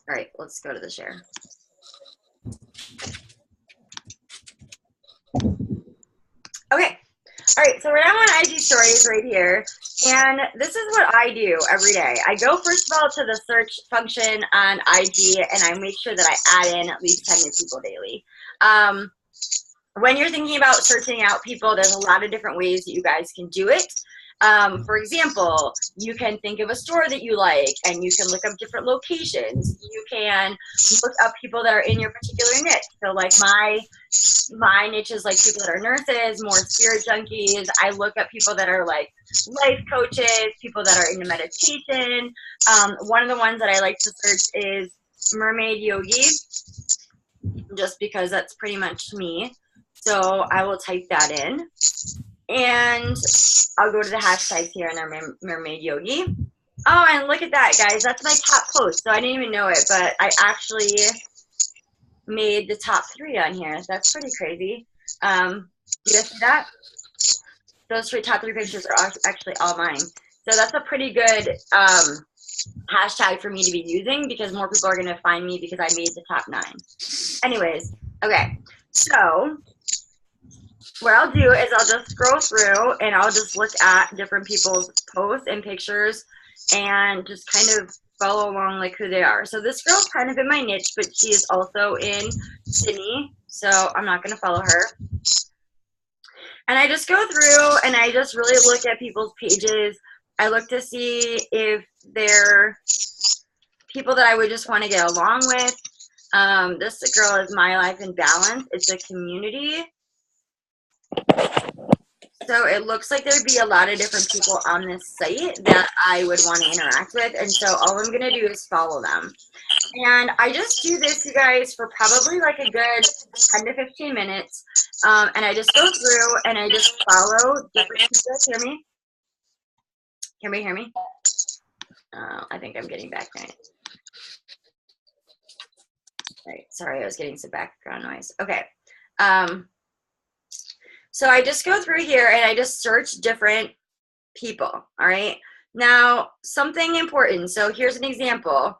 All right, let's go to the share. Okay. All right, so we're now on IG stories right here. And this is what I do every day. I go first of all to the search function on IG and I make sure that I add in at least 10 new people daily. When you're thinking about searching out people, there's a lot of different ways that you guys can do it. For example, you can think of a store that you like and you can look up different locations. You can look up people that are in your particular niche. So like my niche is like people that are nurses, more spirit junkies. I look at people that are like life coaches, people that are into meditation. One of the ones that I like to search is mermaid yogi, just because that's pretty much me. So I will type that in. And I'll go to the hashtags here in our mermaid yogi. Oh, and look at that, guys. That's my top post. So I didn't even know it, but I actually made the top 3 on here. That's pretty crazy. You guys see that? Those top 3 pictures are actually all mine. So that's a pretty good hashtag for me to be using because more people are going to find me because I made the top 9. Anyways, okay. So what I'll do is I'll just scroll through and I'll just look at different people's posts and pictures and just kind of follow along like who they are. So this girl's kind of in my niche, but she is also in Sydney, so I'm not going to follow her. And I just go through and I just really look at people's pages. I look to see if they're people that I would just want to get along with. This girl is My Life in Balance. It's a community. So it looks like there'd be a lot of different people on this site that I would want to interact with. And so all I'm going to do is follow them. And I just do this, you guys, for probably like a good 10 to 15 minutes. And I just go through and I just follow different people. Hear me? Hear me? I think I'm getting back now. Right. Sorry, I was getting some background noise. Okay. So I just go through here and I just search different people. All right. Now, something important. So here's an example.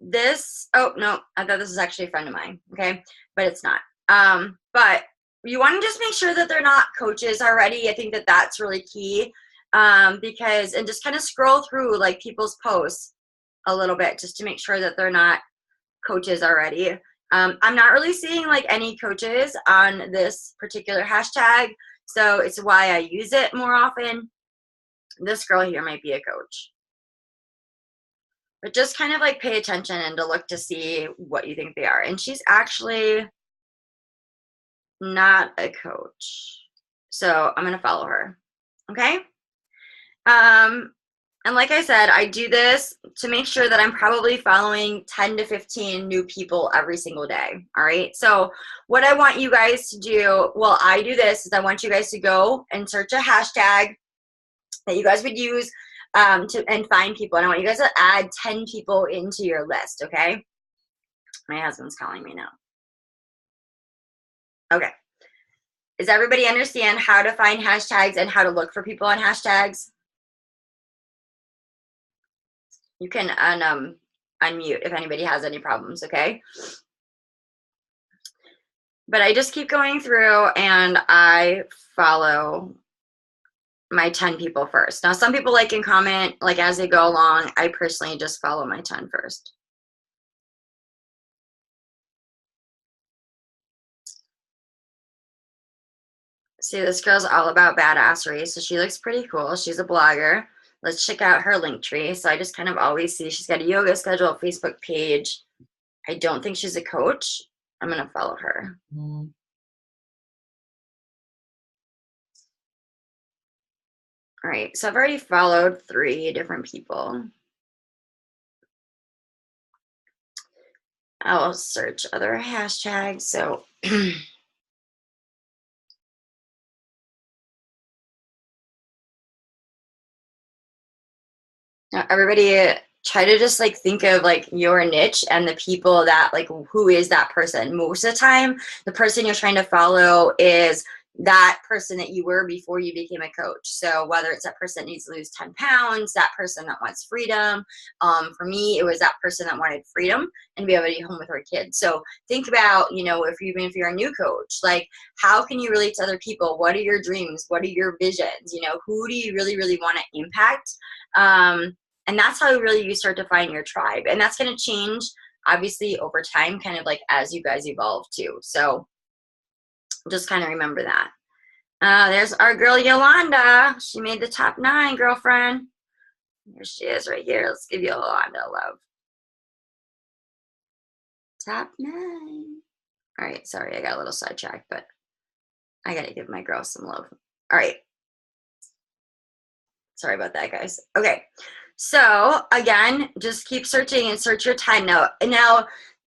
This, oh, no, I thought this was actually a friend of mine. Okay. But it's not. But you want to just make sure that they're not coaches already. I think that that's really key. Because, and just kind of scroll through like people's posts a little bit just to make sure that they're not coaches already. I'm not really seeing like any coaches on this particular hashtag, so it's why I use it more often. This girl here might be a coach. But just kind of like pay attention and to look to see what you think they are. And she's actually not a coach. So I'm going to follow her. Okay? And like I said, I do this to make sure that I'm probably following 10 to 15 new people every single day. All right. So what I want you guys to do, well, I do this is I want you guys to go and search a hashtag that you guys would use and find people. And I want you guys to add 10 people into your list. Okay. My husband's calling me now. Okay. Does everybody understand how to find hashtags and how to look for people on hashtags? You can unmute if anybody has any problems, okay? But I just keep going through and I follow my 10 people first. Now, some people like can comment like as they go along. I personally just follow my 10 first. See, this girl's all about badassery, so she looks pretty cool. She's a blogger. Let's check out her link tree. So I just kind of always see she's got a yoga schedule, Facebook page. I don't think she's a coach. I'm going to follow her. All right. So I've already followed 3 different people. I'll search other hashtags. So now everybody try to just like think of like your niche and the people that like who is that person. Most of the time the person you're trying to follow is that person that you were before you became a coach. So whether it's that person that needs to lose 10 pounds, that person that wants freedom. For me, it was that person that wanted freedom and be able to be home with her kids. So think about, you know, even if you're a new coach, like how can you relate to other people? What are your dreams? What are your visions? You know, who do you really, really want to impact? And that's how really you start to find your tribe. And that's going to change, obviously, over time, kind of like as you guys evolve too. So just kind of remember that. There's our girl Yolanda. She made the top 9, girlfriend. Here she is right here. Let's give Yolanda love. Top 9. All right, sorry, I got a little sidetracked, but I got to give my girl some love. All right. Sorry about that, guys. Okay. So again, just keep searching and search your time. Now,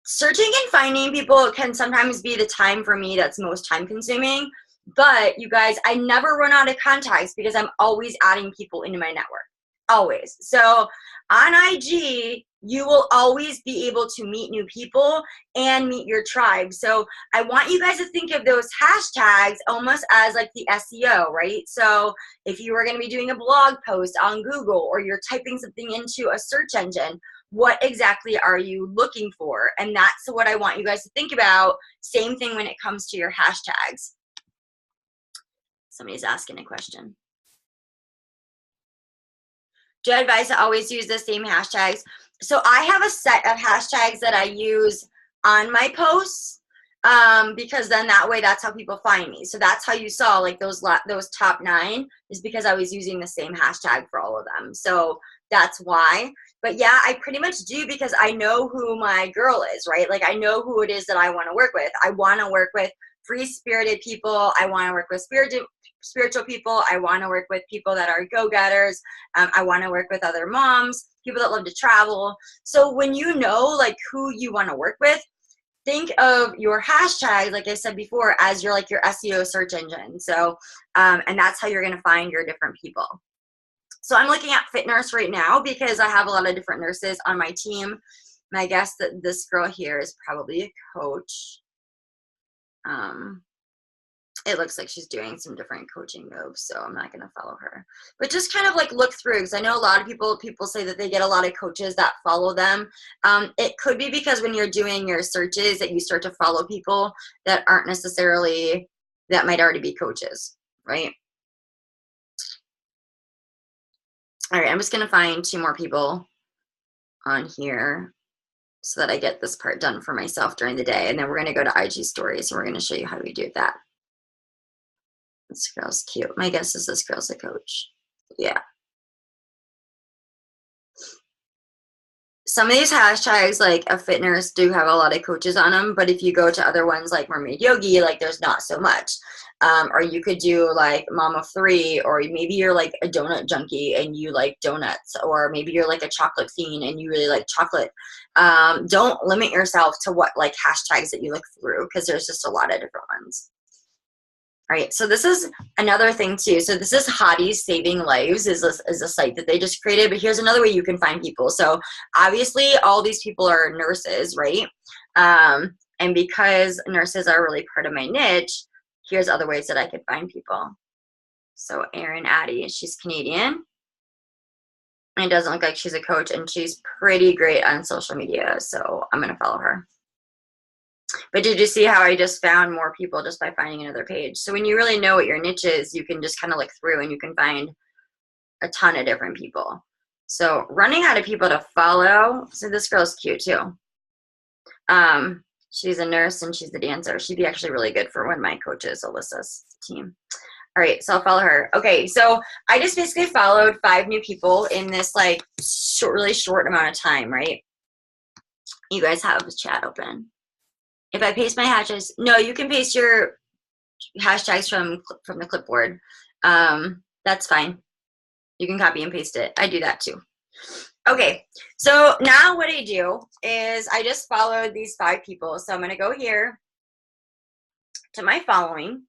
searching and finding people can sometimes be the time for me that's most time consuming. But you guys, I never run out of contacts because I'm always adding people into my network. Always. So on IG, you will always be able to meet new people and meet your tribe. So I want you guys to think of those hashtags almost as like the SEO, right? So if you are going to be doing a blog post on Google or you're typing something into a search engine, what exactly are you looking for? And that's what I want you guys to think about. Same thing when it comes to your hashtags. Somebody's asking a question. Do you advise to always use the same hashtags? So I have a set of hashtags that I use on my posts because then that way that's how people find me. So that's how you saw like those top 9 is because I was using the same hashtag for all of them. So that's why. But yeah, I pretty much do because I know who my girl is, right? Like I know who it is that I want to work with. I want to work with free-spirited people. I want to work with spiritual people. I want to work with people that are go-getters. I want to work with other moms, people that love to travel. So when you know like who you want to work with, think of your hashtag, like I said before, as your SEO search engine. So and that's how you're going to find your different people. So I'm looking at Fit Nurse right now because I have a lot of different nurses on my team. And I guess that this girl here is probably a coach. It looks like she's doing some different coaching moves, so I'm not going to follow her. But just kind of like look through, because I know a lot of people say that they get a lot of coaches that follow them. It could be because when you're doing your searches that you start to follow people that aren't necessarily, that might already be coaches, right? All right, I'm just going to find 2 more people on here so that I get this part done for myself during the day. And then we're going to go to IG stories and we're going to show you how we do that. This girl's cute. My guess is this girl's a coach. Yeah. Some of these hashtags, like a Fit Nurse, do have a lot of coaches on them. But if you go to other ones like Mermaid Yogi, like there's not so much. Or you could do like Mom of 3, or maybe you're like a donut junkie and you like donuts, or maybe you're like a chocolate fiend and you really like chocolate. Don't limit yourself to what like hashtags that you look through, because there's just a lot of different ones. All right, so this is another thing too. So this is Hotties Saving Lives is a site that they just created, but here's another way you can find people. So obviously all these people are nurses, right? And because nurses are really part of my niche, here's other ways that I could find people. So Erin Addy, she's Canadian. And it doesn't look like she's a coach, and she's pretty great on social media, so I'm gonna follow her. But did you see how I just found more people just by finding another page? So when you really know what your niche is, you can just kind of look through and you can find a ton of different people. So running out of people to follow. So this girl's cute too. She's a nurse and she's the dancer. She'd be actually really good for one of my coaches, Alyssa's team. All right, so I'll follow her. Okay, so I just basically followed 5 new people in this like really short amount of time, right? You guys have the chat open. If I paste my hashtags, no, you can paste your hashtags from the clipboard. That's fine. You can copy and paste it. I do that too. Okay, so now what I do is I just followed these 5 people. So I'm going to go here to my following,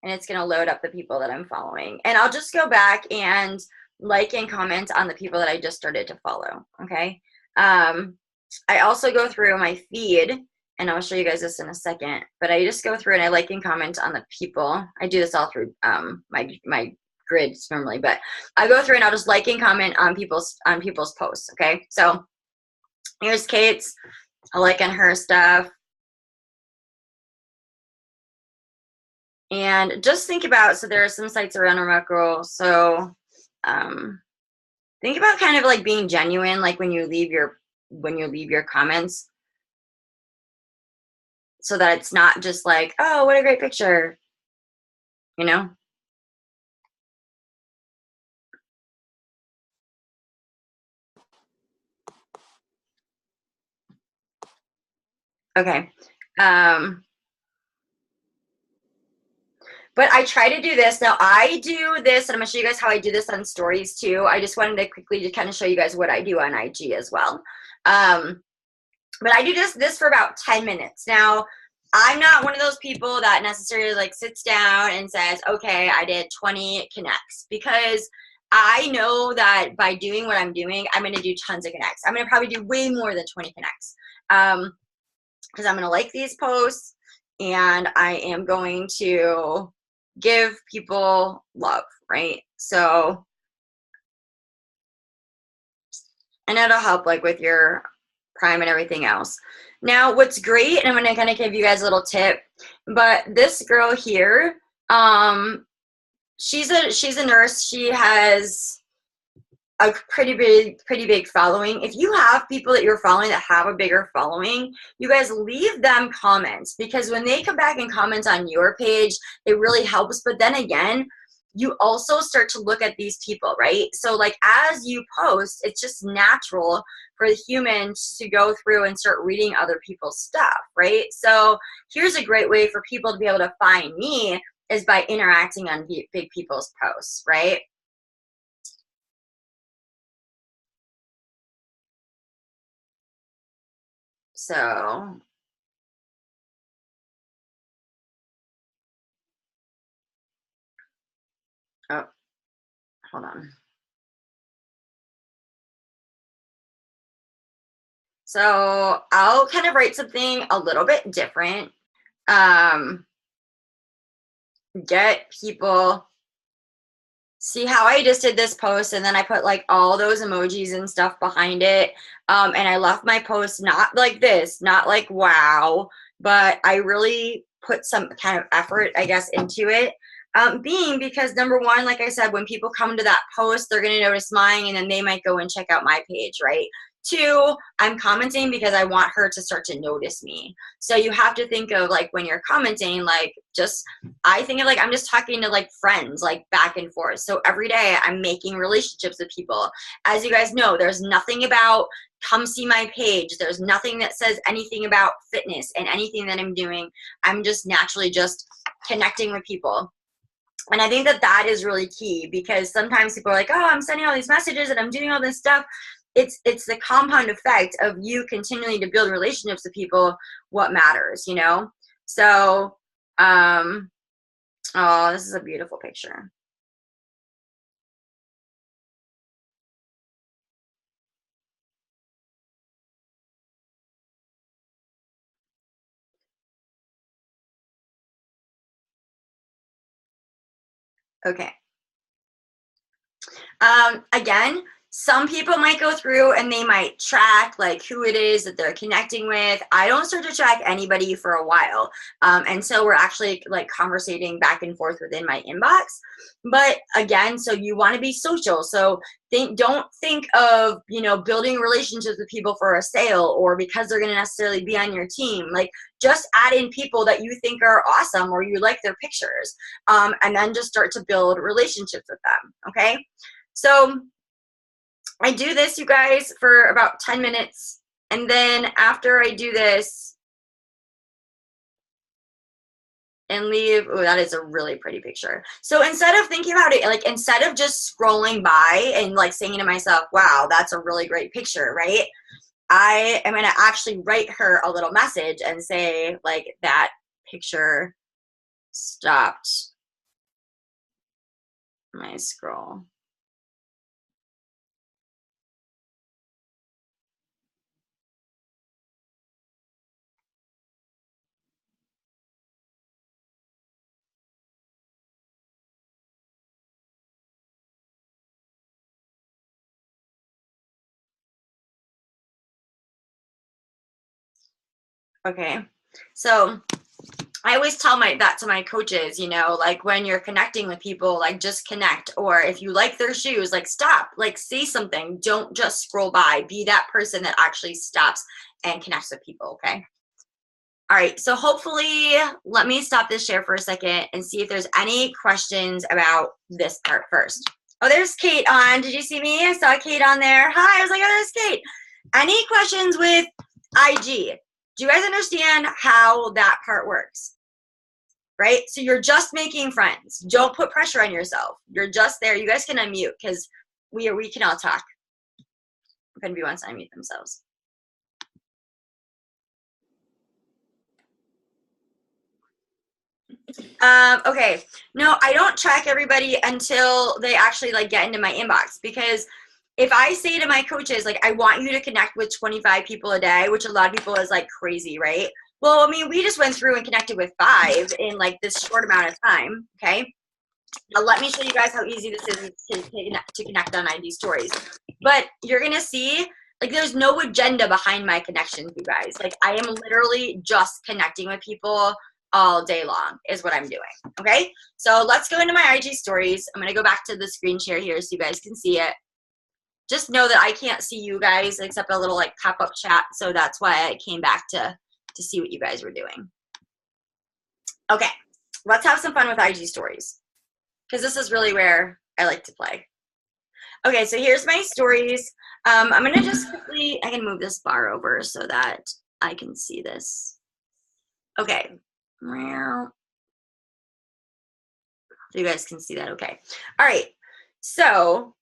and it's going to load up the people that I'm following. And I'll just go back and like and comment on the people that I just started to follow, okay? I also go through my feed and I'll show you guys this in a second, but I just go through and I like and comment on the people. I do this all through my grids normally, but I go through and I'll just like and comment on people's posts. Okay, so here's Kate's. I like on her stuff. And just think about, so there are some sites around remote girl. So think about kind of like being genuine, like when you leave your comments, so that it's not just like, oh, what a great picture, you know? Okay. But I try to do this. Now I do this, and I'm gonna show you guys how I do this on stories too. I just wanted to quickly just kind of show you guys what I do on IG as well. But I do this for about 10 minutes. Now, I'm not one of those people that necessarily like sits down and says, okay, I did 20 connects, because I know that by doing what I'm doing, I'm going to do tons of connects. I'm going to probably do way more than 20 connects, because I'm going to like these posts and I am going to give people love, right? So, and it'll help like with your Prime and everything else. Now, what's great, and I'm going to kind of give you guys a little tip, but this girl here, she's a nurse. She has a pretty big following. If you have people that you're following that have a bigger following, you guys leave them comments, because when they come back and comment on your page, it really helps. But then again, you also start to look at these people, right? So like as you post, it's just natural for the humans to go through and start reading other people's stuff, right? So here's a great way for people to be able to find me, is by interacting on big people's posts, right? So, oh, hold on. So I'll kind of write something a little bit different. Get people, see how I just did this post, and then I put like all those emojis and stuff behind it. And I left my post not like this, not like wow, but I really put some kind of effort, I guess, into it. Being because number one, like I said, when people come to that post, they're going to notice mine, and then they might go and check out my page, right? Two, I'm commenting because I want her to start to notice me. So you have to think of like when you're commenting, like just, I think of like I'm just talking to like friends, like back and forth. So every day I'm making relationships with people. As you guys know, there's nothing about come see my page. There's nothing that says anything about fitness and anything that I'm doing. I'm just naturally just connecting with people. And I think that that is really key, because sometimes people are like, oh, I'm sending all these messages and I'm doing all this stuff. It's the compound effect of you continuing to build relationships with people, what matters, you know? So, oh, this is a beautiful picture. Okay. Again, some people might go through and they might track like who it is that they're connecting with. I don't start to track anybody for a while, until we're actually like conversating back and forth within my inbox. But again, so you want to be social. So don't think of, you know, building relationships with people for a sale or because they're going to necessarily be on your team. Like just add in people that you think are awesome or you like their pictures, and then just start to build relationships with them. Okay. So I do this, you guys, for about 10 minutes. And then after I do this and leave, oh, that is a really pretty picture. So instead of thinking about it, like instead of just scrolling by and like saying to myself, wow, that's a really great picture, right? I am going to actually write her a little message and say like that picture stopped my scroll. Okay. So I always tell that to my coaches, you know, like when you're connecting with people, like just connect. Or if you like their shoes, like stop, like say something. Don't just scroll by. Be that person that actually stops and connects with people. Okay. All right. So hopefully, let me stop this share for a second and see if there's any questions about this part first. Oh, there's Kate on. Did you see me? I saw Kate on there. Hi. I was like, oh, there's Kate. Any questions with IG? Do you guys understand how that part works? Right? So you're just making friends. Don't put pressure on yourself. You're just there. You guys can unmute because we can all talk if anybody wants to unmute themselves. Okay. No, I don't track everybody until they actually like get into my inbox, because if I say to my coaches, like, I want you to connect with 25 people a day, which a lot of people is like crazy, right? Well, I mean, we just went through and connected with 5 in like this short amount of time. Okay. Now let me show you guys how easy this is to connect on IG stories. But you're going to see, like, there's no agenda behind my connections, you guys. Like, I am literally just connecting with people all day long is what I'm doing. Okay. So let's go into my IG stories. I'm going to go back to the screen share here so you guys can see it. Just know that I can't see you guys except a little like pop-up chat. So that's why I came back to see what you guys were doing. Okay. Let's have some fun with IG stories, because this is really where I like to play. Okay, so here's my stories. I'm going to just quickly, I can move this bar over so that I can see this. Okay. So you guys can see that. Okay. All right. So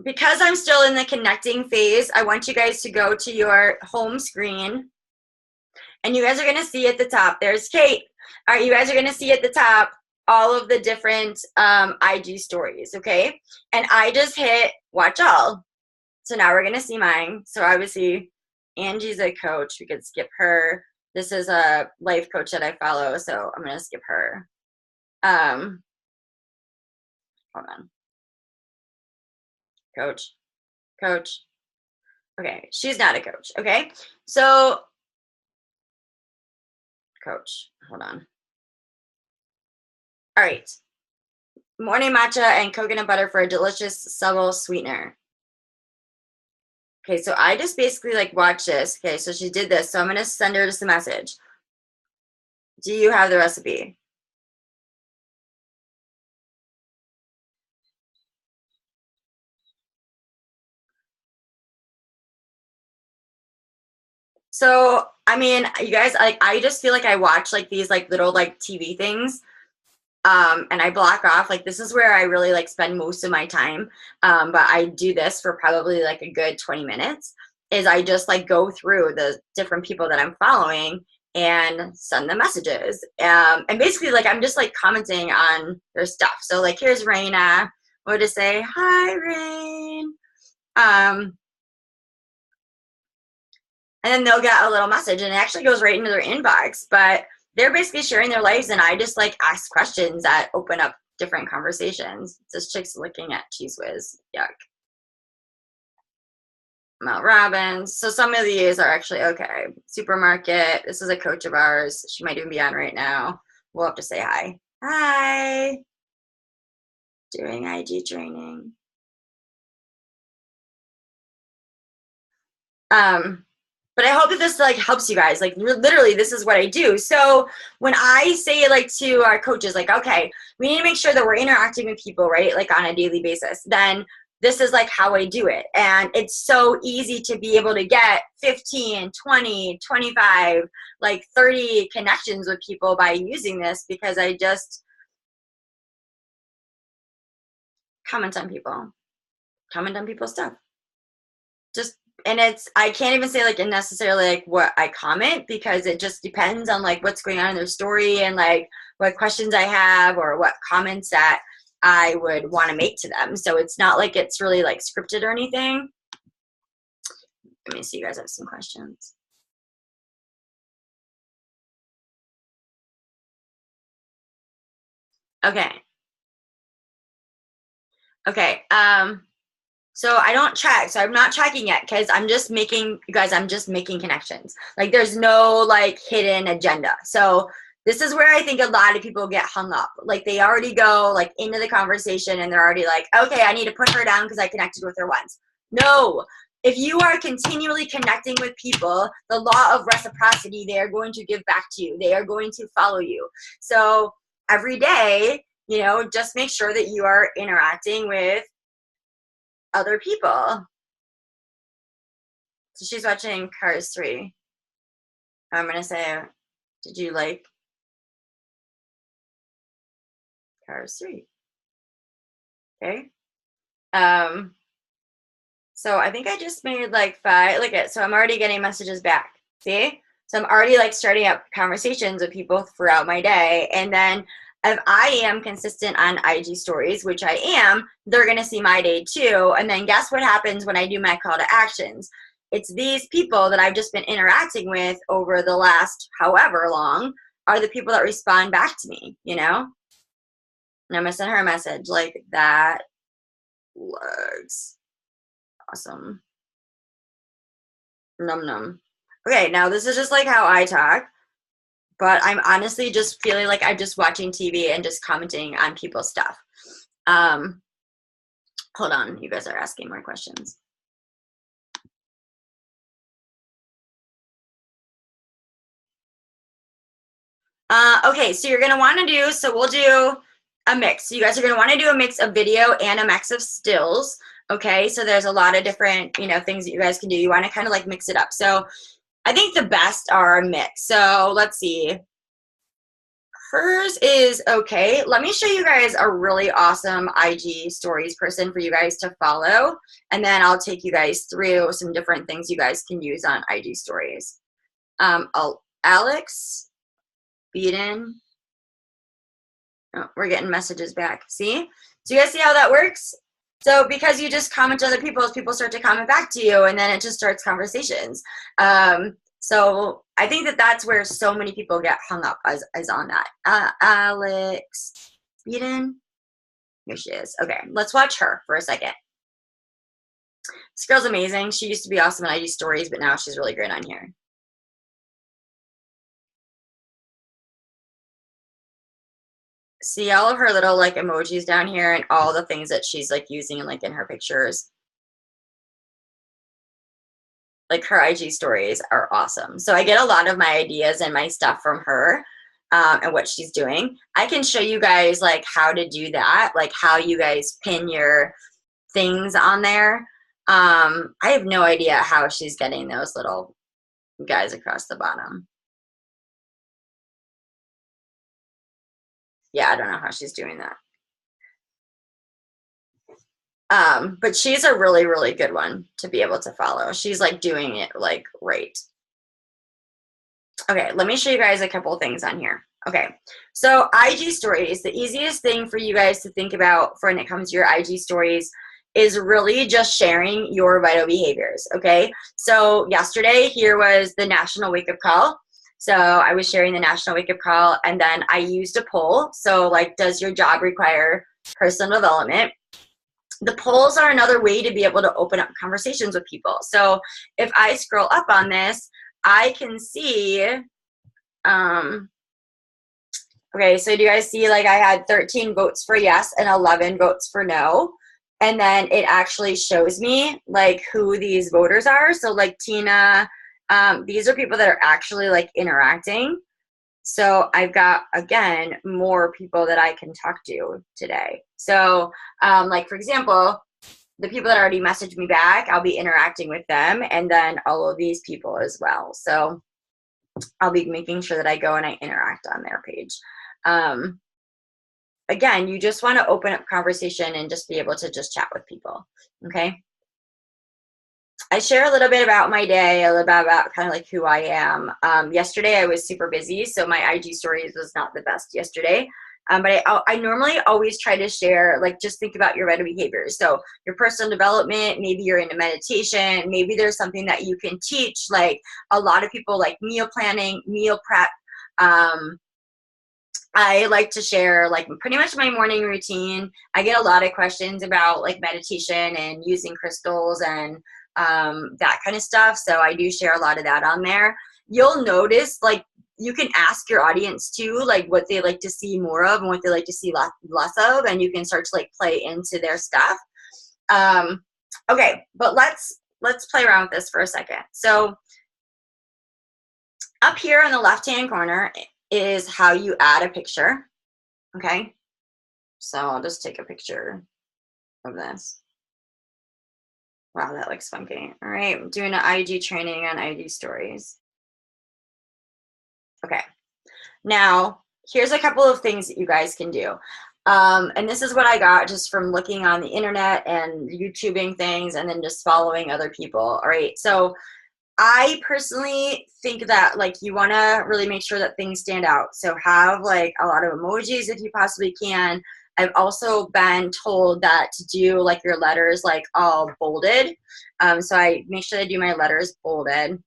because I'm still in the connecting phase, I want you guys to go to your home screen. And you guys are going to see at the top, there's Kate. All right, you guys are going to see at the top all of the different IG stories, okay? And I just hit watch all. So now we're going to see mine. So obviously, Angie's a coach. We could skip her. This is a life coach that I follow, so I'm going to skip her. Hold on. Coach. Okay, she's not a coach, okay? So, coach, hold on. All right. Morning matcha and coconut butter for a delicious subtle sweetener. Okay, so I just basically like watch this. Okay, so she did this. So I'm going to send her just a message. Do you have the recipe? So, I mean, you guys, like, I just feel like I watch like these like little like TV things. And I block off, like, this is where I really like spend most of my time. But I do this for probably like a good 20 minutes, is I just like go through the different people that I'm following and send them messages. And basically like, I'm just like commenting on their stuff. So like, here's Raina. We'll just say, hi, Rain. And then they'll get a little message and it actually goes right into their inbox. But they're basically sharing their lives, and I just like ask questions that open up different conversations. This chick's looking at Cheese Whiz. Yuck. Mel Robbins. So some of these are actually okay. Supermarket. This is a coach of ours. She might even be on right now. We'll have to say hi. Hi. Doing IG training. But I hope that this like helps you guys. Like literally, this is what I do. So when I say like to our coaches, like, okay, we need to make sure that we're interacting with people, right? Like on a daily basis. Then this is like how I do it. And it's so easy to be able to get 15, 20, 25, like 30 connections with people by using this, because I just comment on people's stuff. Just, and it's, I can't even say like necessarily like what I comment, because it just depends on like what's going on in their story and like what questions I have or what comments that I would want to make to them. So it's not like it's really like scripted or anything. Let me see, you guys have some questions. Okay. Okay. So I don't track. So I'm not tracking yet because I'm just making, you guys, I'm just making connections. Like there's no like hidden agenda. So this is where I think a lot of people get hung up. Like they already go like into the conversation and they're already like, okay, I need to put her down because I connected with her once. No, if you are continually connecting with people, the law of reciprocity, they are going to give back to you. They are going to follow you. So every day, you know, just make sure that you are interacting with other people. So she's watching Cars 3. I'm going to say, did you like Cars 3? Okay. So I think I just made like 5. Look at, so I'm already getting messages back. See? So I'm already like starting up conversations with people throughout my day. And then if I am consistent on IG stories, which I am, they're going to see my day too. And then guess what happens when I do my call to actions? It's these people that I've just been interacting with over the last however long are the people that respond back to me, you know? And I'm going to send her a message like, that looks awesome. Num num. Okay, now this is just like how I talk, but I'm honestly just feeling like I'm just watching TV and just commenting on people's stuff. Hold on, you guys are asking more questions. Okay, so you're gonna want to do, so we'll do a mix. So you guys are gonna want to do a mix of video and a mix of stills. Okay, so there's a lot of different, you know, things that you guys can do. You want to kind of like mix it up. So I think the best are a mix. So let's see. Hers is okay. Let me show you guys a really awesome IG stories person for you guys to follow. And then I'll take you guys through some different things you guys can use on IG stories. Alex Beaton. Oh, we're getting messages back. See? Do you guys see how that works? So because you just comment to other people, people start to comment back to you, and then it just starts conversations. So I think that that's where so many people get hung up as on that. Alex Beaton. Here she is. Okay, let's watch her for a second. This girl's amazing. She used to be awesome in IG stories, but now she's really great on here. See all of her little like emojis down here and all the things that she's like using like in her pictures. Like her IG stories are awesome. So I get a lot of my ideas and my stuff from her and what she's doing. I can show you guys like how to do that, like how you guys pin your things on there. I have no idea how she's getting those little guys across the bottom. Yeah, I don't know how she's doing that. But she's a really, really good one to be able to follow. She's like doing it like right. Okay, let me show you guys a couple things on here. Okay, so IG stories, the easiest thing for you guys to think about for when it comes to your IG stories is really just sharing your vital behaviors, okay? So yesterday here was the National Wake Up Call. So I was sharing the National Wake Up Call, and then I used a poll. So like, does your job require personal development? The polls are another way to be able to open up conversations with people. So if I scroll up on this, I can see, okay, so do you guys see like I had 13 votes for yes and 11 votes for no? And then it actually shows me like who these voters are. So like Tina, these are people that are actually like interacting. So I've got, again, more people that I can talk to today. So like, for example, the people that already messaged me back, I'll be interacting with them, and then all of these people as well. So I'll be making sure that I go and I interact on their page. Again, you just want to open up conversation and just be able to just chat with people, okay? I share a little bit about my day, a little bit about kind of like who I am. Yesterday I was super busy, so my IG stories was not the best yesterday. But I normally always try to share, like, just think about your vital behaviors. So your personal development, maybe you're into meditation, maybe there's something that you can teach. Like a lot of people like meal planning, meal prep, I like to share like pretty much my morning routine. I get a lot of questions about like meditation and using crystals and that kind of stuff. So I do share a lot of that on there. You'll notice like you can ask your audience too, like what they like to see more of and what they like to see less of, and you can start to like play into their stuff. Okay, but let's play around with this for a second. So up here in the left-hand corner is how you add a picture. Okay, so I'll just take a picture of this. Wow, that looks funky. All right, I'm doing an IG training on IG stories. Okay, now here's a couple of things that you guys can do. And this is what I got just from looking on the internet and YouTubing things and then just following other people. All right, so I personally think that like you want to really make sure that things stand out. So have like a lot of emojis if you possibly can. I've also been told that to do like your letters like all bolded. So I make sure I do my letters bolded.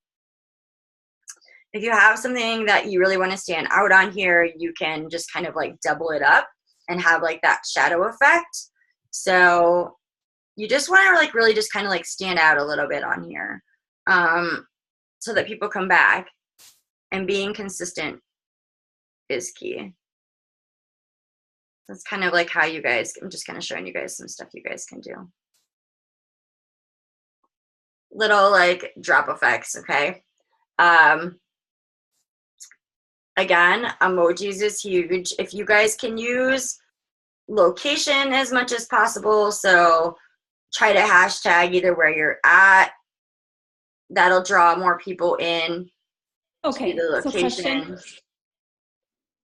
If you have something that you really want to stand out on here, you can just kind of like double it up and have like that shadow effect. So you just want to like really just kind of like stand out a little bit on here. So that people come back, and being consistent is key. That's kind of like how you guys, I'm just kind of showing you guys some stuff you guys can do. Little like drop effects, okay? Again, emojis is huge. If you guys can use location as much as possible, so try to hashtag either where you're at. That'll draw more people in to the location.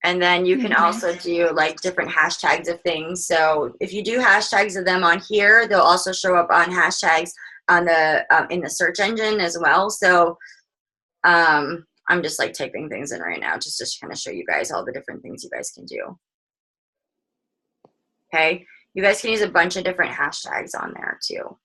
And then you can also do like different hashtags of things. So if you do hashtags of them on here, they'll also show up on hashtags on the in the search engine as well. So I'm just like typing things in right now just to kind of show you guys all the different things you guys can do. Okay, you guys can use a bunch of different hashtags on there too.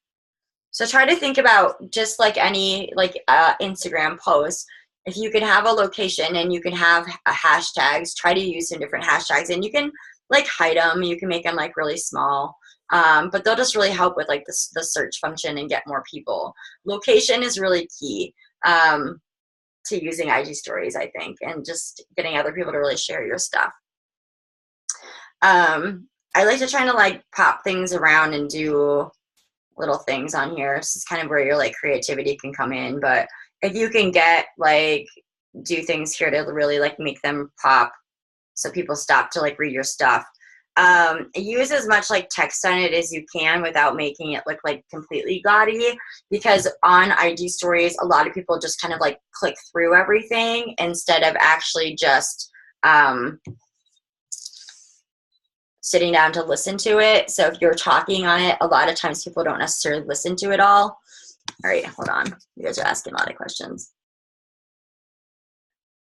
So try to think about just like any like Instagram post. If you can have a location and you can have hashtags, try to use some different hashtags, and you can like hide them. You can make them like really small, but they'll just really help with like the search function and get more people. Location is really key to using IG stories, I think, and just getting other people to really share your stuff. I like to try to like pop things around and do little things on here. This is kind of where your like creativity can come in, but if you can get like do things here to really like make them pop so people stop to like read your stuff. Use as much like text on it as you can without making it look like completely gaudy, because on IG stories a lot of people just kind of like click through everything instead of actually just sitting down to listen to it. So if you're talking on it, a lot of times people don't necessarily listen to it all. All right, hold on. You guys are asking a lot of questions.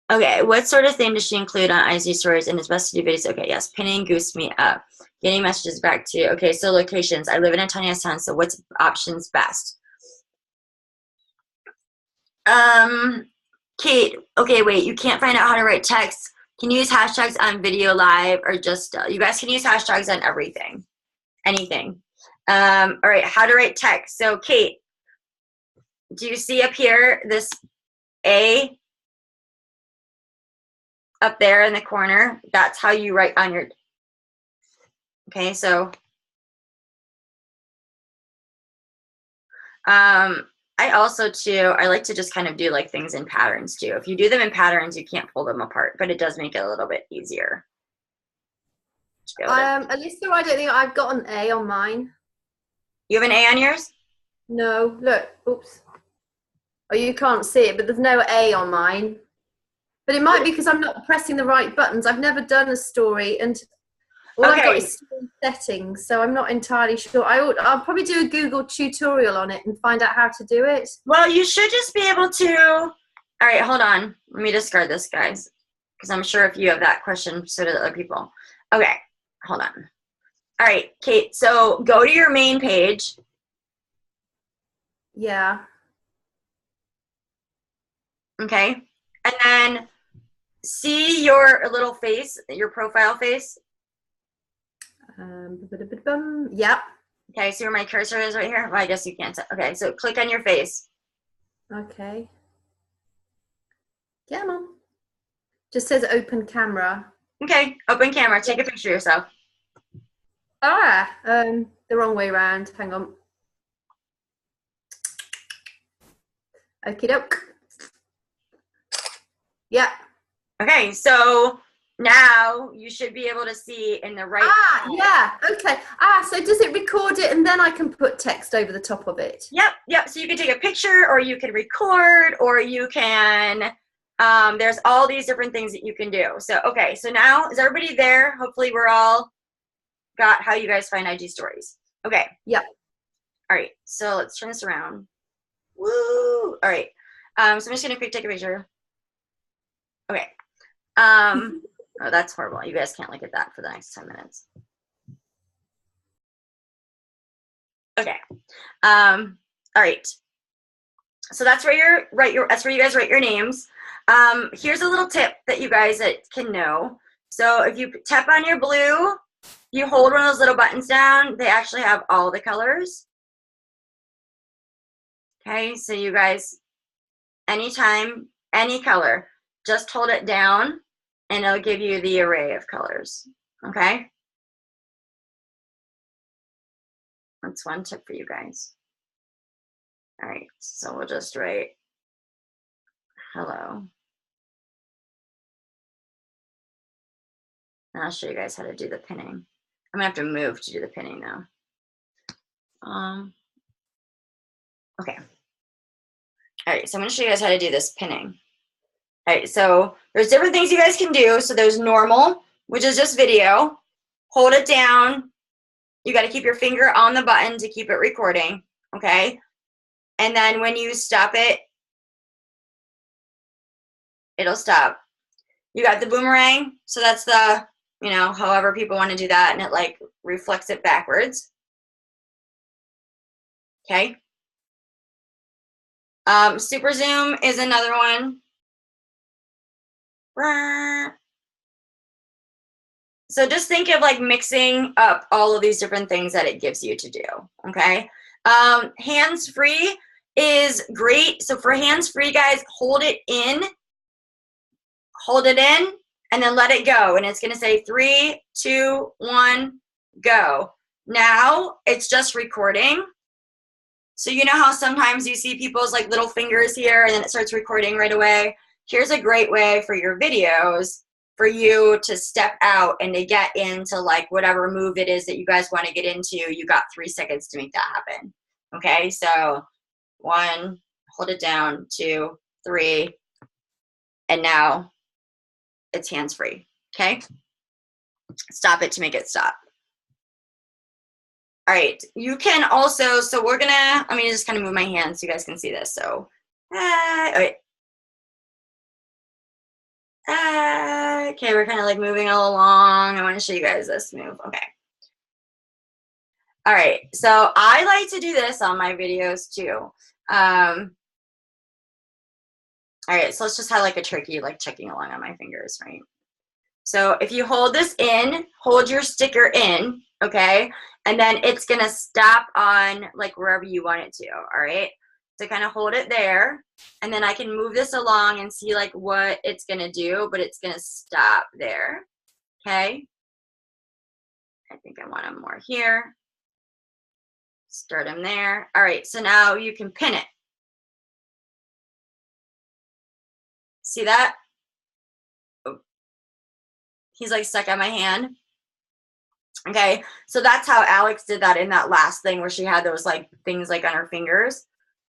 Okay, what sort of thing does she include on IG stories and it's best to do videos? Okay, yes, pinning goose me up. Getting messages back to you. Okay, so locations. I live in a tiny town, so what's options best? Kate, okay, wait, you can't find out how to write text. Can you use hashtags on video live or just, you guys can use hashtags on everything, anything. All right, how to write text. So Kate, do you see up here this A up there in the corner? That's how you write on your, okay, so I also too, I like to just kind of do like things in patterns too. If you do them in patterns, you can't pull them apart, but it does make it a little bit easier. Alyssa, I don't think I've got an A on mine. You have an A on yours? No, look, oops. Oh, you can't see it, but there's no A on mine. But it might be because I'm not pressing the right buttons. I've never done a story, and all I've got is story settings, so I'm not entirely sure. I'll probably do a Google tutorial on it and find out how to do it. Well, you should just be able to. All right, hold on. Let me discard this, guys, because I'm sure if you have that question, so do other people. Okay, hold on. All right, Kate, so go to your main page. Yeah. Okay, and then see your little face, your profile face? Yep. Okay, see where my cursor is right here? Well, I guess you can't. Okay, so click on your face. Okay. Come on. Just says open camera. Okay, open camera. Take a picture of yourself. The wrong way around. Hang on. Okie doke. Yeah. Okay, so now you should be able to see in the right. Yeah. Okay. So does it record it and then I can put text over the top of it? Yep. So you can take a picture, or you can record, or you can. There's all these different things that you can do. So okay, so now is everybody there? Hopefully we're all got how you guys find IG stories. Okay. Yep. All right. So let's turn this around. Woo! All right. So I'm just gonna take a picture. Okay. Oh, that's horrible. You guys can't look at that for the next 10 minutes. Okay. All right. So that's where that's where you guys write your names. Here's a little tip that you guys can know. So if you tap on your blue, you hold one of those little buttons down. They actually have all the colors. Okay, so you guys, anytime, any color, just hold it down and it'll give you the array of colors. Okay? That's one tip for you guys. All right, so we'll just write hello. And I'll show you guys how to do the pinning. I'm gonna have to move to do the pinning now. Okay. All right, so I'm gonna show you guys how to do this pinning. All right, so there's different things you guys can do. So there's normal, which is just video. Hold it down. You gotta keep your finger on the button to keep it recording, okay? And then when you stop it, it'll stop. You got the boomerang, so that's the, however people want to do that, and it like reflects it backwards. Okay. Super zoom is another one. So just think of like mixing up all of these different things that it gives you to do, okay? Hands-free is great. So for hands-free, guys, hold it in, and then let it go. And it's gonna say 3, 2, 1, go. Now it's just recording. So you know how sometimes you see people's like little fingers here and then it starts recording right away? Here's a great way for your videos for you to step out and to get into like whatever move it is that you guys want to get into. You got 3 seconds to make that happen. Okay, so 1, hold it down, 2, 3, and now it's hands-free, okay? Stop it to make it stop. All right, you can also, so we're gonna, I'm gonna just kind of move my hands so you guys can see this. So, all right. Okay, we're kind of like moving all along. I want to show you guys this move. Okay. All right, so I like to do this on my videos too. All right, so let's just have like a turkey like checking along on my fingers, right? So if you hold this in, hold your sticker in, okay? And then it's gonna stop on like wherever you want it to, all right? So kind of hold it there, and then I can move this along and see like what it's gonna do, but it's gonna stop there, okay? I think I want them more here. Start them there. All right, so now you can pin it. See that? Oh. He's like stuck on my hand. Okay, so that's how Alex did that in that last thing where she had those like things like on her fingers.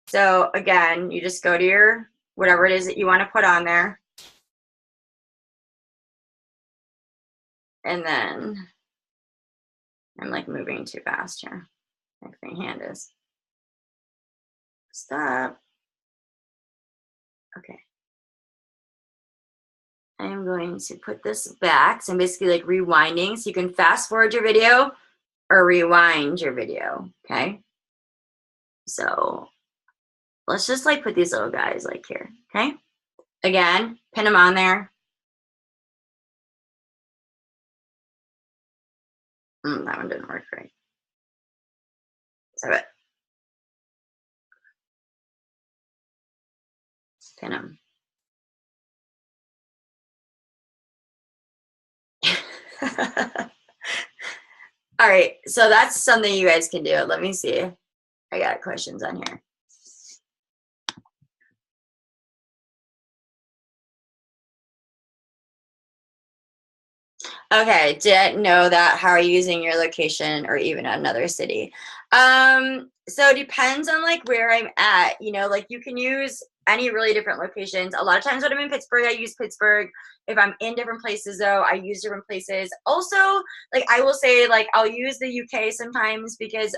So again, you just go to your, whatever it is that you want to put on there. And then, I'm like moving too fast here. Like my hand is. Stop. Okay. I am going to put this back. So I'm basically like rewinding. So you can fast forward your video or rewind your video, okay? So let's just like put these little guys like here, okay? Again, pin them on there. That one didn't work right. So it. Pin them. All right, so that's something you guys can do. Let me see. I got questions on here. Okay, didn't know that. How are you using your location or even another city? So it depends on like where I'm at, you know, like you can use any really different locations. A lot of times when I'm in Pittsburgh, I use Pittsburgh. If I'm in different places though, I use different places. Also, like I will say like I'll use the UK sometimes because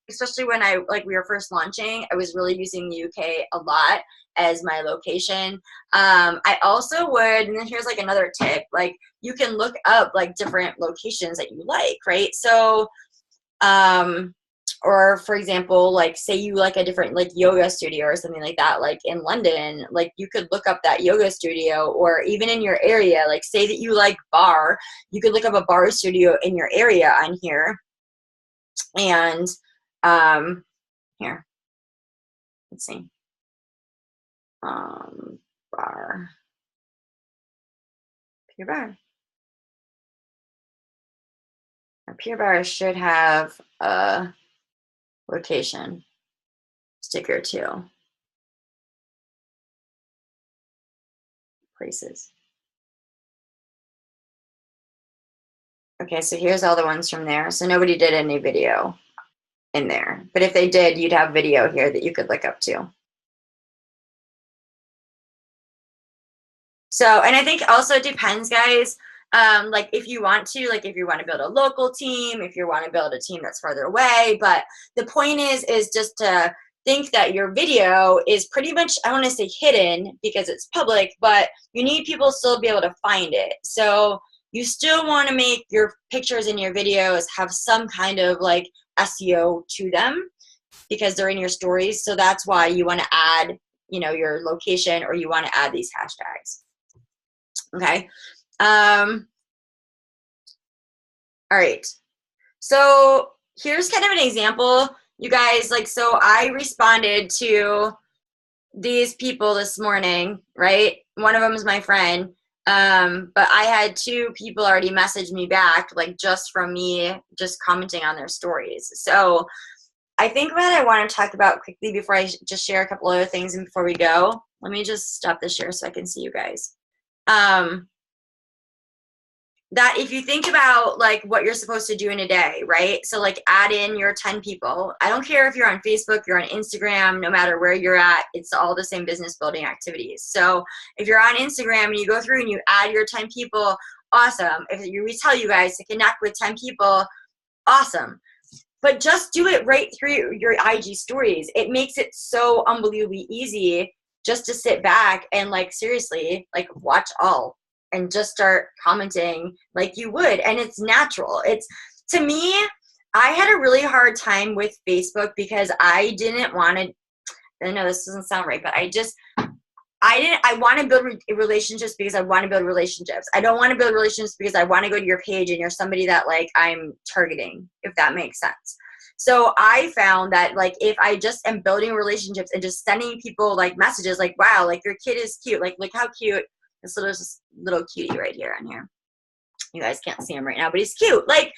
especially when we were first launching, I was really using the UK a lot as my location. I also would, and then here's like another tip, like you can look up like different locations that you like, right? So, or for example, like say you like a different like yoga studio or something like that, like in London, like you could look up that yoga studio, or even in your area, like say that you like bar, you could look up a bar studio in your area on here. And here, let's see, bar, Pure Bar. A Pure Bar should have a location sticker too. Places. Okay, so here's all the ones from there. So nobody did any video in there. But if they did, you'd have video here that you could look up to. So, and I think also it depends, guys. Like if you want to build a local team, if you want to build a team that's farther away. But the point is just to think that your video is pretty much, I don't want to say hidden because it's public, but you need people still to be able to find it. So you still want to make your pictures and your videos have some kind of like SEO to them because they're in your stories. So that's why you want to add, you know, your location, or you want to add these hashtags. Okay. All right. So here's kind of an example, you guys. Like, so I responded to these people this morning, right? One of them is my friend. But I had 2 people already message me back, like just from me just commenting on their stories. So I think what I want to talk about quickly before I just share a couple other things and before we go, let me just stop the share so I can see you guys. That if you think about like what you're supposed to do in a day, right? So like add in your 10 people. I don't care if you're on Facebook, you're on Instagram, no matter where you're at, it's all the same business building activities. So if you're on Instagram and you go through and you add your 10 people, awesome. If we tell you guys to connect with 10 people, awesome. But just do it right through your IG stories. It makes it so unbelievably easy just to sit back and like seriously like watch all and just start commenting like you would. And it's natural. It's, to me, I had a really hard time with Facebook because I didn't want to, I know this doesn't sound right, but I want to build relationships because I want to build relationships. I don't want to build relationships because I want to go to your page and you're somebody that like I'm targeting, if that makes sense. So I found that like if I just am building relationships and just sending people like messages like, wow, like your kid is cute. Like, look how cute. This little cutie right here on here. You guys can't see him right now, but he's cute. Like,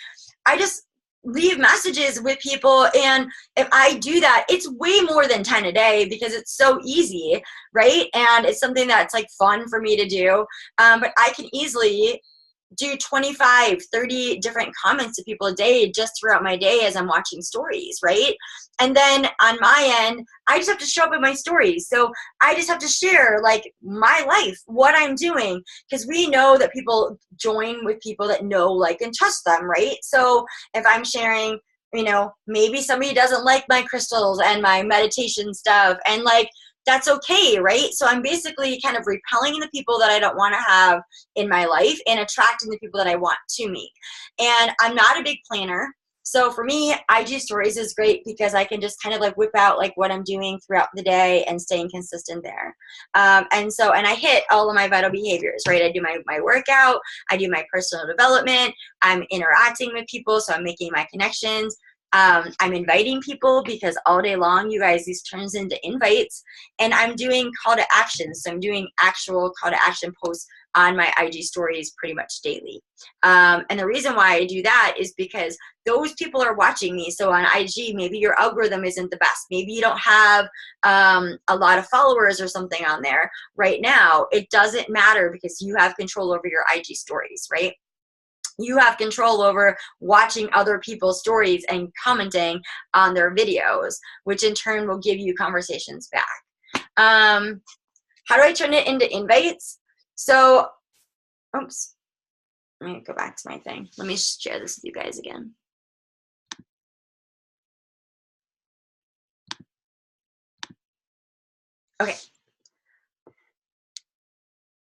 I just leave messages with people, and if I do that, it's way more than 10 a day because it's so easy, right? And it's something that's like fun for me to do. But I can easily do 25, 30 different comments to people a day just throughout my day as I'm watching stories, right? And then on my end, I just have to show up in my stories. So I just have to share like my life, what I'm doing, because we know that people join with people that know, like, and trust them, right? So if I'm sharing, you know, maybe somebody doesn't like my crystals and my meditation stuff, and like, that's okay, right? So I'm basically kind of repelling the people that I don't want to have in my life and attracting the people that I want to meet. And I'm not a big planner. So for me, IG stories is great because I can just kind of like whip out like what I'm doing throughout the day and staying consistent there. And I hit all of my vital behaviors, right? I do my workout, I do my personal development, I'm interacting with people, so I'm making my connections. I'm inviting people because all day long, you guys, this turns into invites, and I'm doing call to action. So I'm doing actual call to action posts on my IG stories pretty much daily. And the reason why I do that is because those people are watching me. So on IG, maybe your algorithm isn't the best. Maybe you don't have a lot of followers or something on there right now. It doesn't matter because you have control over your IG stories, right? You have control over watching other people's stories and commenting on their videos, which in turn will give you conversations back. How do I turn it into invites? So, oops, let me go back to my thing. Let me share this with you guys again. Okay.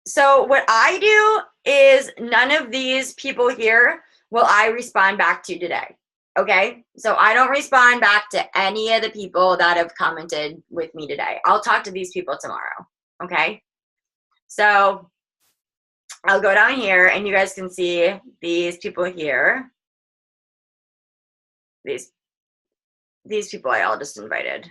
So what I do is none of these people here will I respond back to today. Okay, so I don't respond back to any of the people that have commented with me today. I'll talk to these people tomorrow. Okay, so I'll go down here and you guys can see these people here. These people I all just invited.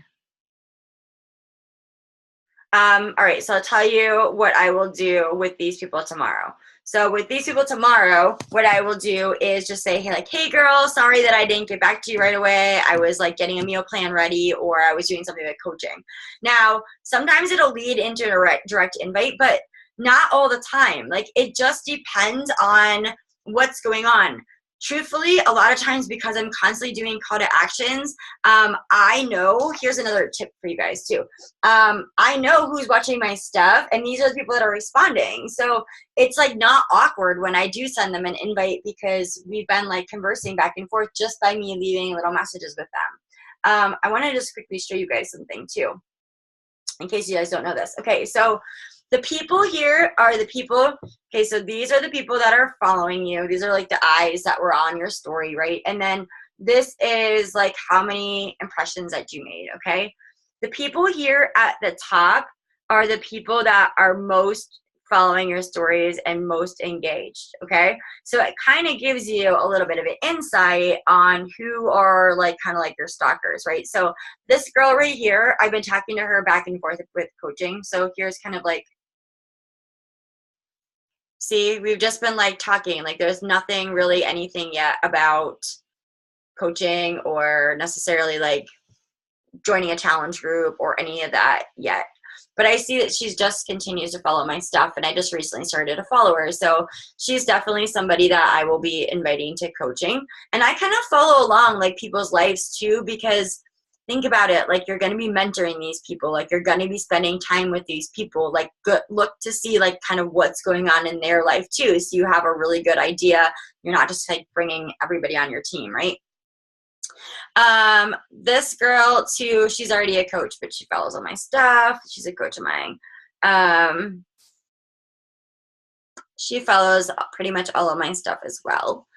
All right, so I'll tell you what I will do with these people tomorrow. So with these people tomorrow, what I will do is just say, hey, like, hey girl, sorry that I didn't get back to you right away. I was like getting a meal plan ready, or I was doing something like coaching. Now, sometimes it'll lead into a direct invite, but not all the time. Like, it just depends on what's going on. Truthfully, a lot of times, because I'm constantly doing call to actions, I know, here's another tip for you guys too. I know who's watching my stuff, and these are the people that are responding. So it's like not awkward when I do send them an invite, because we've been like conversing back and forth just by me leaving little messages with them. I want to just quickly show you guys something too, in case you guys don't know this. Okay, so the people here are the people, okay, so these are the people that are following you. These are like the eyes that were on your story, right? And then this is like how many impressions that you made, okay? The people here at the top are the people that are most following your stories and most engaged, okay? So it kind of gives you a little bit of an insight on who are like kind of like your stalkers, right? So this girl right here, I've been talking to her back and forth with coaching. So here's kind of like, see, we've just been like talking, like there's nothing really anything yet about coaching or necessarily like joining a challenge group or any of that yet. But I see that she's just continues to follow my stuff, and I just recently started to follow her. So she's definitely somebody that I will be inviting to coaching. And I kind of follow along like people's lives too, because think about it, like you're going to be mentoring these people, like you're going to be spending time with these people, like look to see like kind of what's going on in their life too, so you have a really good idea. You're not just like bringing everybody on your team, right? This girl too, she's already a coach, but she follows all my stuff. She's a coach of mine. She follows pretty much all of my stuff as well.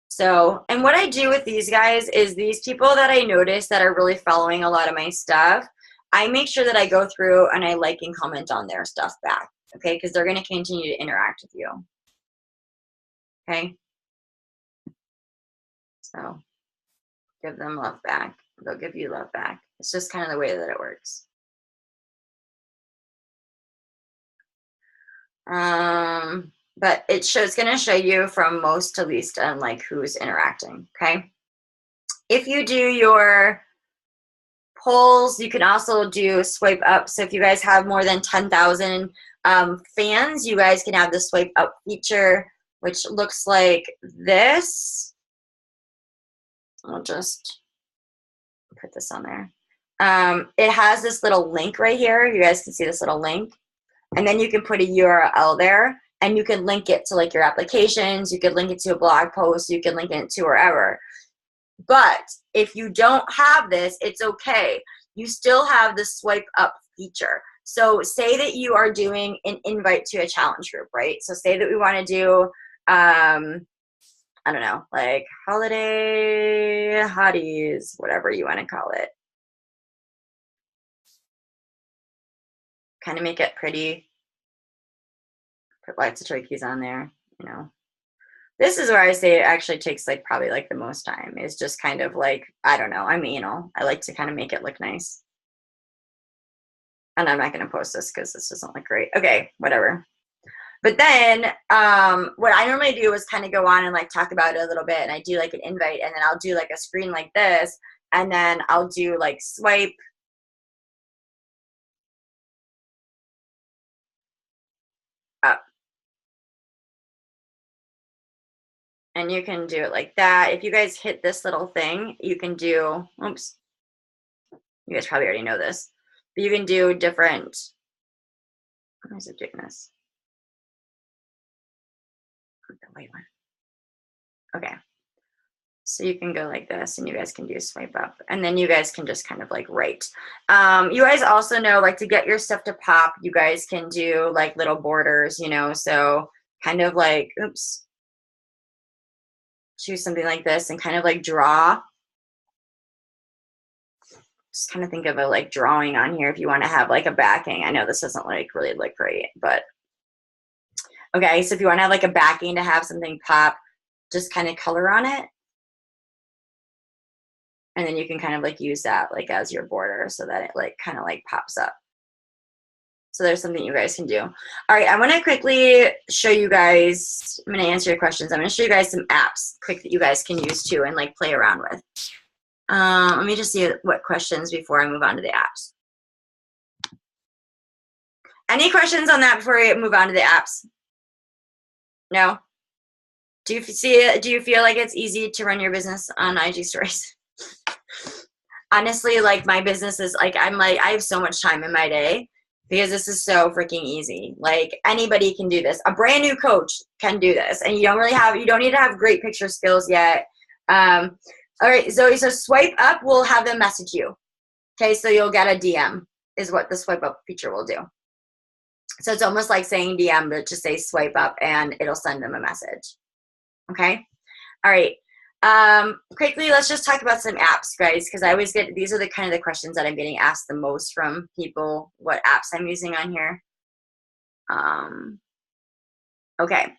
So, and what I do with these guys is these people that I notice that are really following a lot of my stuff, I make sure that I go through and I like and comment on their stuff back, okay? Because they're going to continue to interact with you, okay? So, give them love back. They'll give you love back. It's just kind of the way that it works. But it's going to show you from most to least and like who's interacting, okay? If you do your polls, you can also do swipe up. So if you guys have more than 10,000 fans, you guys can have the swipe up feature, which looks like this. I'll just put this on there. It has this little link right here. You guys can see this little link. And then you can put a URL there, and you can link it to like your applications. You could link it to a blog post. You can link it to wherever. But if you don't have this, it's okay. You still have the swipe up feature. So say that you are doing an invite to a challenge group, right? So say that we want to do I don't know, like holiday hotties, whatever you want to call it. Kind of make it pretty. Put lots of turkeys on there, you know. This is where I say it actually takes like probably like the most time, is just kind of like, I don't know, I'm anal. I like to kind of make it look nice. And I'm not going to post this because this doesn't look great. Okay, whatever. But then what I normally do is kind of go on and like talk about it a little bit, and I do like an invite, and then I'll do like a screen like this, and then I'll do like swipe up. And you can do it like that. If you guys hit this little thing, you can do, oops, you guys probably already know this, but you can do different, why is it doing this? The white one. Okay. So you can go like this, and you guys can do swipe up, and then you guys can just kind of like write. You guys also know, like, to get your stuff to pop, you guys can do like little borders, you know, so kind of like, oops, choose something like this and kind of like draw. Just kind of think of it like drawing on here if you want to have like a backing. I know this doesn't like really look great, but okay, so if you want to have like a backing to have something pop, just kind of color on it. And then you can kind of like use that like as your border so that it like kind of like pops up. So there's something you guys can do. All right, I want to quickly show you guys, I'm going to answer your questions. I'm going to show you guys some apps quick that you guys can use too and like play around with. Let me just see what questions before I move on to the apps. Any questions on that before we move on to the apps? No? Do you feel like it's easy to run your business on IG stories? Honestly, like my business is like, I have so much time in my day because this is so freaking easy. Like anybody can do this. A brand new coach can do this, and you don't need to have great picture skills yet. All right, Zoe, so swipe up will have them message you. Okay, so you'll get a DM is what the swipe up feature will do. So it's almost like saying DM, but just say swipe up and it'll send them a message. Okay, all right. Quickly, let's just talk about some apps, guys, because I always get, these are the kind of the questions that I'm getting asked the most from people, what apps I'm using on here. Okay,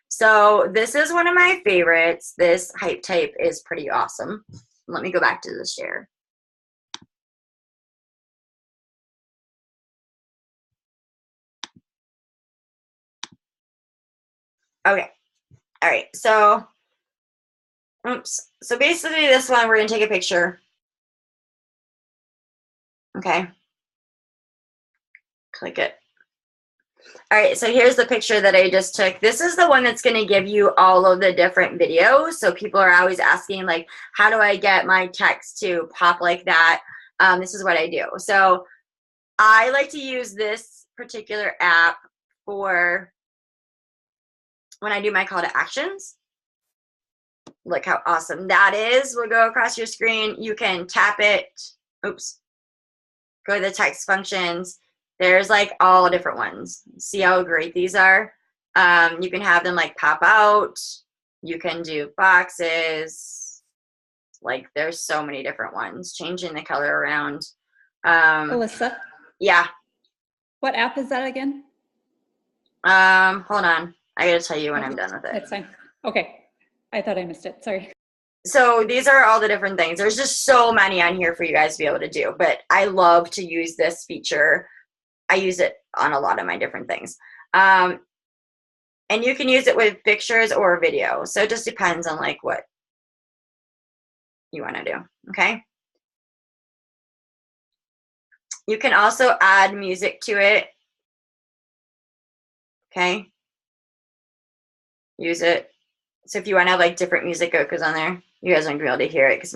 so this is one of my favorites. This Hype Type is pretty awesome. Let me go back to the share. Okay, all right, so, oops. So basically this one, we're gonna take a picture. Okay, click it. All right, so here's the picture that I just took. This is the one that's going to give you all of the different videos. So people are always asking, like, how do I get my text to pop like that? This is what I do. So I like to use this particular app for when I do my call to actions. Look how awesome that is. We'll go across your screen. You can tap it. Oops. Go to the text functions. There's like all different ones. See how great these are? You can have them like pop out. You can do boxes. Like there's so many different ones. Changing the color around. Alyssa? Yeah. What app is that again? Hold on. I gotta tell you when I'm done with it. That's fine. Okay. I thought I missed it. Sorry. So these are all the different things. There's just so many on here for you guys to be able to do. But I love to use this feature. I use it on a lot of my different things. And you can use it with pictures or video. So it just depends on like what you want to do. Okay. You can also add music to it. Okay. Use it. So if you want to have like different music that goes on there, you guys aren't going to be able to hear it because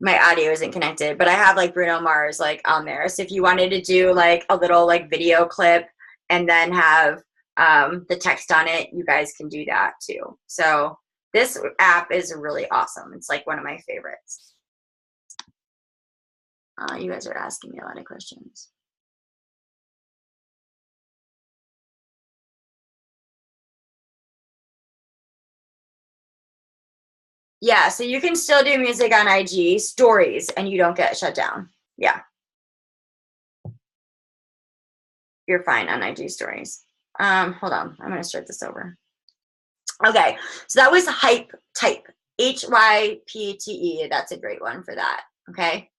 my audio isn't connected, but I have like Bruno Mars like on there. So if you wanted to do like a little like video clip and then have the text on it, you guys can do that too. So this app is really awesome. It's like one of my favorites. You guys are asking me a lot of questions. Yeah, so you can still do music on IG stories and you don't get shut down. Yeah. You're fine on IG stories. Hold on, I'm gonna start this over. Okay, so that was hype type, HYPTE. That's a great one for that. Okay.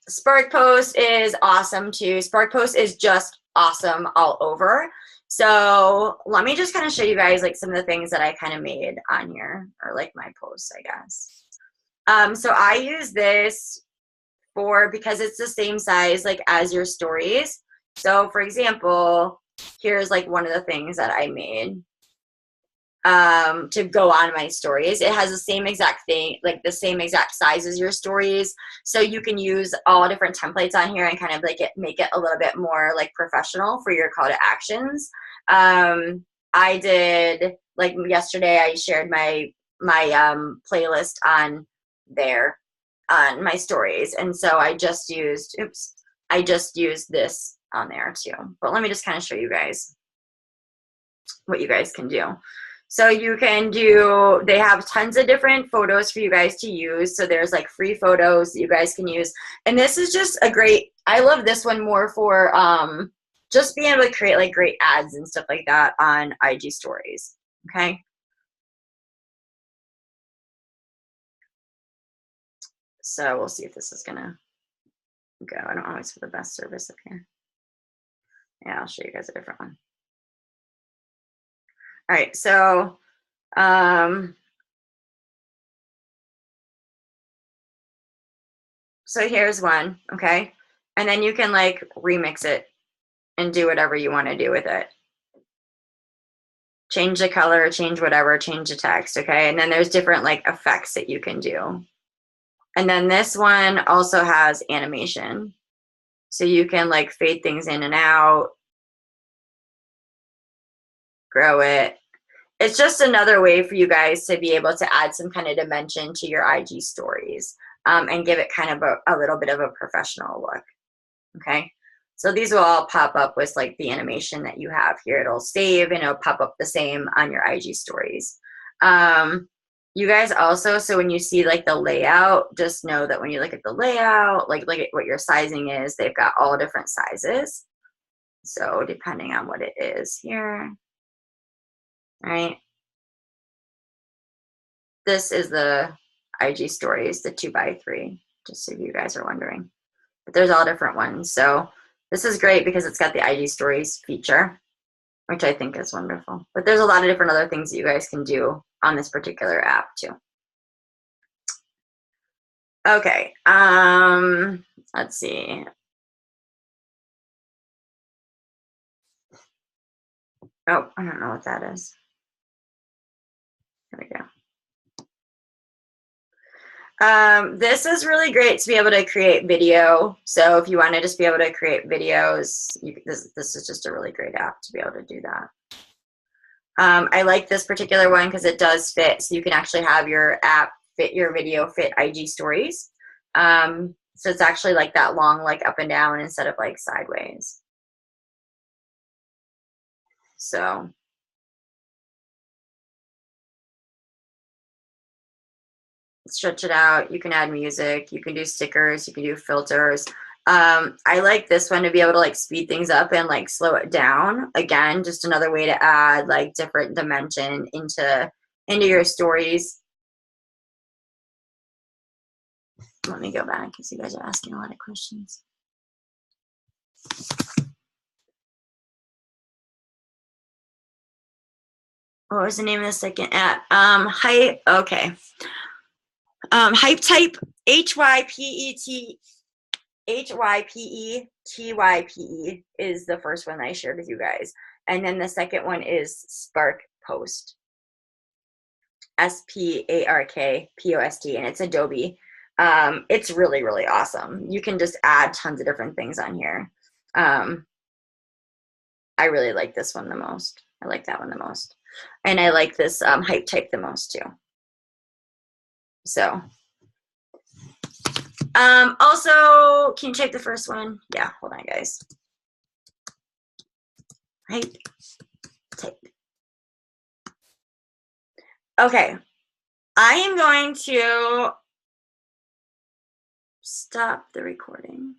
Spark Post is awesome too. Spark Post is just awesome all over. So let me just kind of show you guys like some of the things that I kind of made on here, or like my posts, I guess. So I use this because it's the same size like as your stories. So for example, here's like one of the things that I made to go on my stories. It has the same exact thing, like the same exact size as your stories. So you can use all different templates on here and kind of like make it a little bit more like professional for your call to actions. I did, like yesterday, I shared my playlist on there on my stories. And so I just used this on there too. But let me just kind of show you guys what you guys can do. So you can do, they have tons of different photos for you guys to use. So there's like free photos that you guys can use. And this is just a great, I love this one more for just being able to create like great ads and stuff like that on IG stories. Okay. So we'll see if this is gonna go. I don't always have the best service up here. Yeah, I'll show you guys a different one. All right, so so here's one, okay? And then you can like remix it and do whatever you want to do with it. Change the color, change whatever, change the text, okay? And then there's different like effects that you can do. And then this one also has animation. So you can like fade things in and out, grow it. It's just another way for you guys to be able to add some kind of dimension to your IG stories and give it kind of a little bit of a professional look, okay? So these will all pop up with like the animation that you have here. It'll save and it'll pop up the same on your IG stories. You guys also, so when you see like the layout, just know that when you look at the layout, like look at what your sizing is, they've got all different sizes. So depending on what it is here, right? This is the IG stories, the 2x3, just so you guys are wondering. But there's all different ones. So this is great because it's got the IG stories feature, which I think is wonderful. But there's a lot of different other things that you guys can do on this particular app too. Okay, let's see. Oh, I don't know what that is. There we go. This is really great to be able to create video. So if you want to just be able to create videos, this is just a really great app to be able to do that. I like this particular one because it does fit. So you can actually have your app fit your video, fit IG stories. So it's actually like that long, like up and down instead of like sideways. So stretch it out. You can add music. You can do stickers. You can do filters. I like this one to be able to like speed things up and like slow it down. Again, just another way to add like different dimension into your stories. Let me go back because you guys are asking a lot of questions. What was the name of the second app? Hype. Okay. Hype type, HYPETYPE is the first one that I shared with you guys. And then the second one is Spark Post. SPARKPOST, and it's Adobe. It's really, really awesome. You can just add tons of different things on here. I really like this one the most. I like that one the most. And I like this hype type the most too. So, also, can you type the first one? Yeah, hold on, guys. Hype type. Okay, I am going to stop the recording.